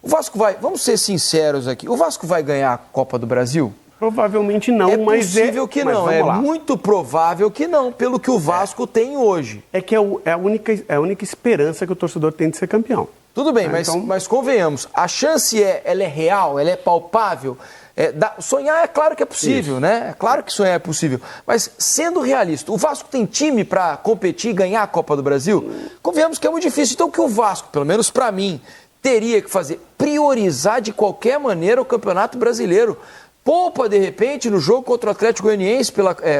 O Vasco vai, vamos ser sinceros aqui, o Vasco vai ganhar a Copa do Brasil? Provavelmente não, mas possível que não, é muito provável que não, pelo que o Vasco tem hoje. É que é a única esperança que o torcedor tem de ser campeão. Tudo bem, mas convenhamos, a chance ela é real, ela é palpável. Sonhar é claro que é possível, Isso. né? É claro que sonhar é possível. Mas, sendo realista, o Vasco tem time para competir e ganhar a Copa do Brasil? Convenhamos que é muito difícil. Então, o que o Vasco, pelo menos para mim, teria que fazer? Priorizar de qualquer maneira o Campeonato Brasileiro. Poupa, de repente, no jogo contra o Atlético Goianiense,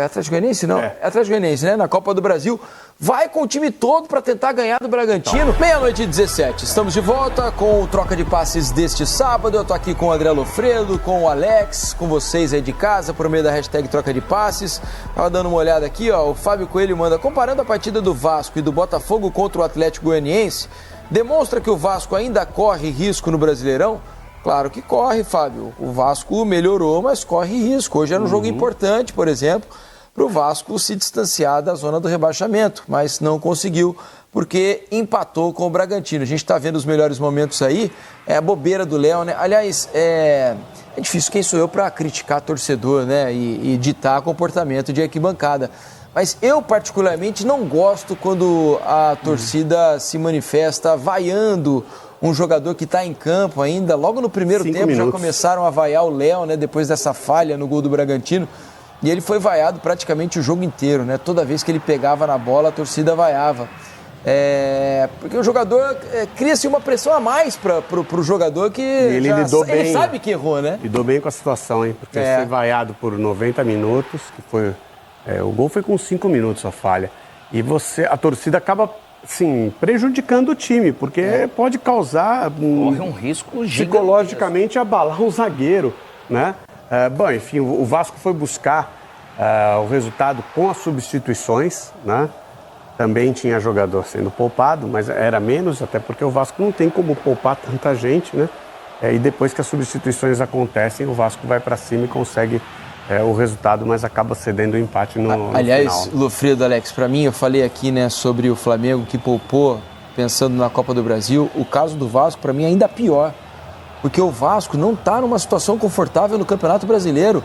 Atlético Goianiense não? Atlético Goianiense, né? Na Copa do Brasil. Vai com o time todo para tentar ganhar do Bragantino. Meia-noite e 17. Estamos de volta com o Troca de Passes deste sábado. Eu tô aqui com o André Lofredo, com o Alex, com vocês aí de casa, por meio da hashtag Troca de Passes. Tava dando uma olhada aqui, ó. O Fábio Coelho manda, comparando a partida do Vasco e do Botafogo contra o Atlético Goianiense, demonstra que o Vasco ainda corre risco no Brasileirão? Claro que corre, Fábio. O Vasco melhorou, mas corre risco. Hoje era um jogo importante, por exemplo, para o Vasco se distanciar da zona do rebaixamento, mas não conseguiu, porque empatou com o Bragantino. A gente está vendo os melhores momentos aí, é a bobeira do Léo, né? Aliás, é difícil, quem sou eu para criticar torcedor, né? E ditar comportamento de arquibancada. Mas eu, particularmente, não gosto quando a torcida se manifesta vaiando um jogador que está em campo ainda. Logo no primeiro tempo já começaram a vaiar o Léo, né? Depois dessa falha no gol do Bragantino. E ele foi vaiado praticamente o jogo inteiro, né? Toda vez que ele pegava na bola, a torcida vaiava. Porque o jogador cria-se uma pressão a mais para o jogador que ele lidou bem. Ele sabe que errou, né? Lidou bem com a situação, hein? Porque ser vaiado por 90 minutos, que foi... o gol foi com 5 minutos a falha. E a torcida acaba, assim, prejudicando o time, porque pode causar... Corre um risco psicologicamente abalar um zagueiro, né? Bom, enfim, o Vasco foi buscar o resultado com as substituições, né? Também tinha jogador sendo poupado, mas era menos, até porque o Vasco não tem como poupar tanta gente, né? E depois que as substituições acontecem, o Vasco vai para cima e consegue o resultado, mas acaba cedendo o empate no Aliás, final. Lofredo, Alex, para mim, eu falei aqui, né, sobre o Flamengo que poupou, pensando na Copa do Brasil. O caso do Vasco, para mim, é ainda pior. Porque o Vasco não está numa situação confortável no Campeonato Brasileiro.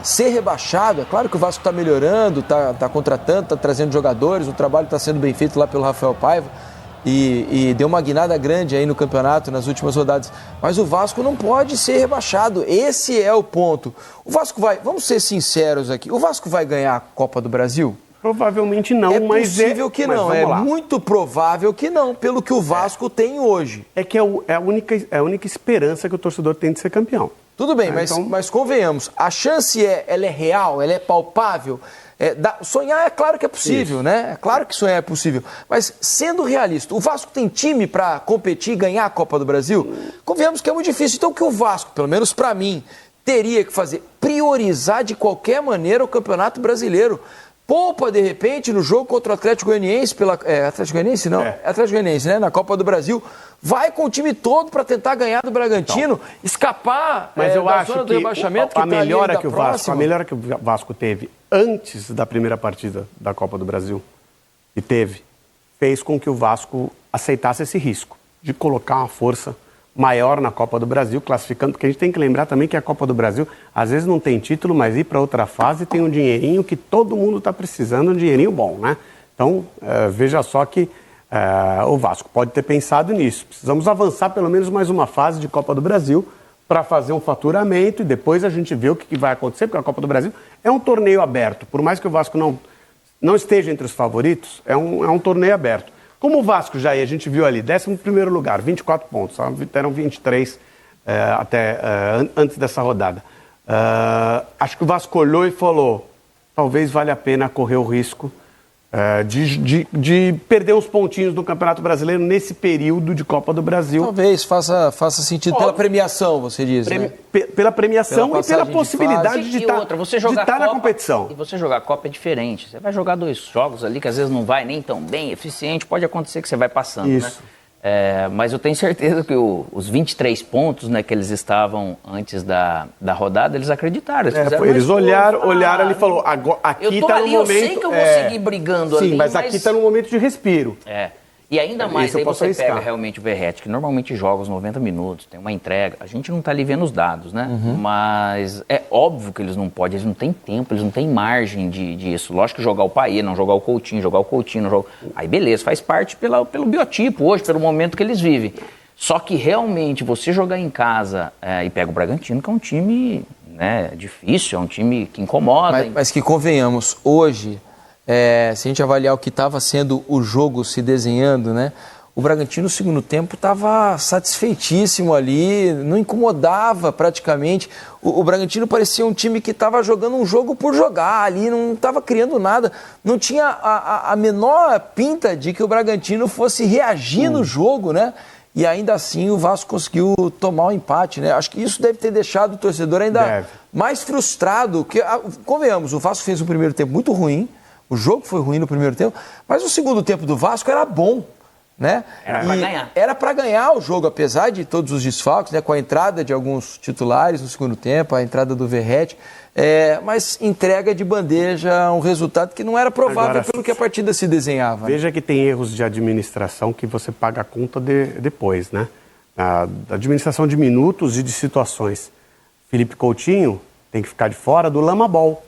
Ser rebaixado, é claro que o Vasco está melhorando, está contratando, está trazendo jogadores, o trabalho está sendo bem feito lá pelo Rafael Paiva e deu uma guinada grande aí no campeonato nas últimas rodadas. Mas o Vasco não pode ser rebaixado, esse é o ponto. O Vasco vai, vamos ser sinceros aqui, o Vasco vai ganhar a Copa do Brasil? Provavelmente não, mas possível que não, é muito provável que não, pelo que o Vasco tem hoje. É que é a única esperança que o torcedor tem de ser campeão. Tudo bem, mas convenhamos, a chance ela é real, ela é palpável. Sonhar é claro que é possível, né? É claro que sonhar é possível. Mas, sendo realista, o Vasco tem time para competir e ganhar a Copa do Brasil? Convenhamos que é muito difícil. Então, o que o Vasco, pelo menos para mim, teria que fazer? Priorizar de qualquer maneira o Campeonato Brasileiro. Poupa, de repente, no jogo contra o Atlético Goianiense, Atlético Goianiense não? Atlético Goianiense, né? Na Copa do Brasil. Vai com o time todo para tentar ganhar do Bragantino, escapar da zona do rebaixamento. A melhora que o Vasco teve antes da primeira partida da Copa do Brasil, fez com que o Vasco aceitasse esse risco de colocar uma força maior na Copa do Brasil, classificando, porque a gente tem que lembrar também que a Copa do Brasil, às vezes não tem título, mas ir para outra fase tem um dinheirinho que todo mundo está precisando, um dinheirinho bom, né? Então, veja só que o Vasco pode ter pensado nisso. Precisamos avançar pelo menos mais uma fase de Copa do Brasil para fazer um faturamento e depois a gente vê o que vai acontecer, porque a Copa do Brasil é um torneio aberto. Por mais que o Vasco não esteja entre os favoritos, é um torneio aberto. Como o Vasco já ia, a gente viu ali, 11º lugar, 24 pontos, eram 23 antes dessa rodada. Acho que o Vasco olhou e falou, talvez valha a pena correr o risco de perder uns pontinhos no Campeonato Brasileiro nesse período de Copa do Brasil. Talvez faça sentido pela premiação, você diz, né? Pela premiação e pela possibilidade de estar na competição. E você jogar a Copa é diferente. Você vai jogar 2 jogos ali que às vezes não vai nem tão bem, eficiente, pode acontecer que você vai passando, isso, né? Mas eu tenho certeza que os 23 pontos, né, que eles estavam antes da rodada, eles acreditaram. Eles olharam ali e falaram, aqui está no momento... Eu sei que eu vou seguir brigando ali, mas aqui está no momento de respiro. E ainda mais, Isso eu aí posso você arriscar. pega realmente o Verratti, que normalmente joga os 90 minutos, tem uma entrega. A gente não tá ali vendo os dados, né? Mas é óbvio que eles não podem, eles não têm tempo, eles não têm margem disso. Lógico que jogar o Payet, não jogar o Coutinho, não jogar... Aí beleza, faz parte pelo biotipo hoje, pelo momento que eles vivem. Só que realmente você jogar em casa e pega o Bragantino, que é um time, né, difícil, é um time que incomoda. Mas que convenhamos, hoje, se a gente avaliar o que estava sendo o jogo se desenhando, né? O Bragantino no segundo tempo estava satisfeitíssimo ali, não incomodava praticamente. O Bragantino parecia um time que estava jogando um jogo por jogar ali, não estava criando nada. Não tinha a menor pinta de que o Bragantino fosse reagir no jogo, né? E ainda assim o Vasco conseguiu tomar o empate, né? Acho que isso deve ter deixado o torcedor ainda mais frustrado. Que, convenhamos, o Vasco fez um primeiro tempo muito ruim, o jogo foi ruim no primeiro tempo, mas o segundo tempo do Vasco era bom, né? Era para ganhar. Era para ganhar o jogo, apesar de todos os desfalques, né? Com a entrada de alguns titulares no segundo tempo, a entrada do Verratti, mas entrega de bandeja um resultado que não era provável Agora, pelo que a partida se desenhava. Veja que tem erros de administração que você paga a conta depois, né? A administração de minutos e de situações. Felipe Coutinho tem que ficar de fora do lama-bol.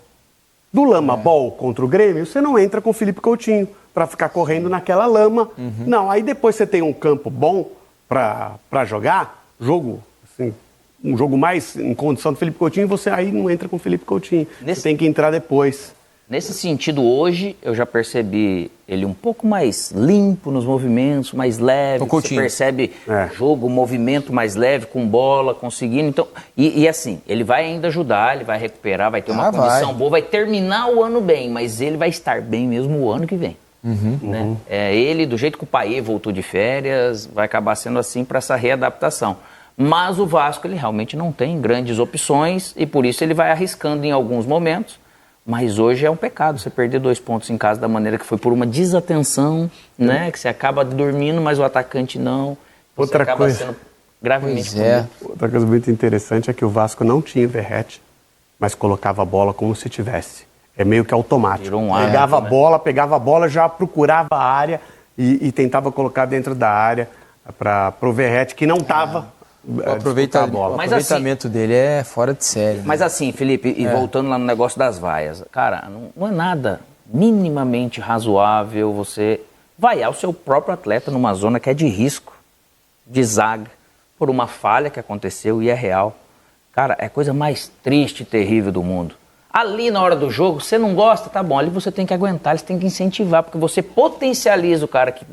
Do lama-bol contra o Grêmio, você não entra com o Felipe Coutinho para ficar correndo naquela lama. Não, aí depois você tem um campo bom para jogar, um jogo mais em condição do Felipe Coutinho, você aí não entra com o Felipe Coutinho. Você tem que entrar depois. Nesse sentido, hoje, eu já percebi ele um pouco mais limpo nos movimentos, mais leve. Você percebe jogo, movimento mais leve, com bola, conseguindo. Então, e assim, ele vai ainda ajudar, ele vai recuperar, vai ter uma condição boa, vai terminar o ano bem, mas ele vai estar bem mesmo o ano que vem. Né? Ele, do jeito que o Payet voltou de férias, vai acabar sendo assim para essa readaptação. Mas o Vasco, ele realmente não tem grandes opções e por isso ele vai arriscando em alguns momentos. Mas hoje é um pecado você perder 2 pontos em casa da maneira que foi, por uma desatenção, né? Que você acaba dormindo, mas o atacante não. Outra acaba coisa sendo gravemente Outra coisa muito interessante é que o Vasco não tinha Verratti, mas colocava a bola como se tivesse. É meio que automático. Virou um hábito, pegava a bola, já procurava a área e tentava colocar dentro da área para o Verratti, que não estava... O aproveitamento dele é fora de série. Mas assim, Felipe, e voltando lá no negócio das vaias, cara, não é nada minimamente razoável você vaiar o seu próprio atleta numa zona que é de risco, de zaga, por uma falha que aconteceu e é real. Cara, é a coisa mais triste e terrível do mundo. Ali na hora do jogo, você não gosta, tá bom, ali você tem que aguentar, você tem que incentivar, porque você potencializa o cara que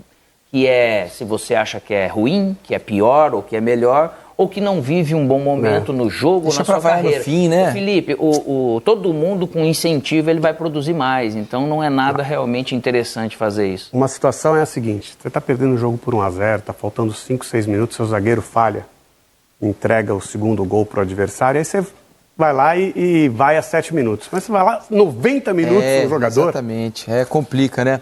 se você acha que é ruim, que é pior ou que é melhor, ou que não vive um bom momento no jogo, na sua carreira. No fim, né? Felipe, todo mundo com incentivo ele vai produzir mais, então não é nada realmente interessante fazer isso. Uma situação é a seguinte, você está perdendo o jogo por 1-0, está faltando 5, 6 minutos, seu zagueiro falha, entrega o segundo gol para o adversário, aí você vai lá e vai a 7 minutos. Mas você vai lá 90 minutos no jogador. Exatamente, complica, né?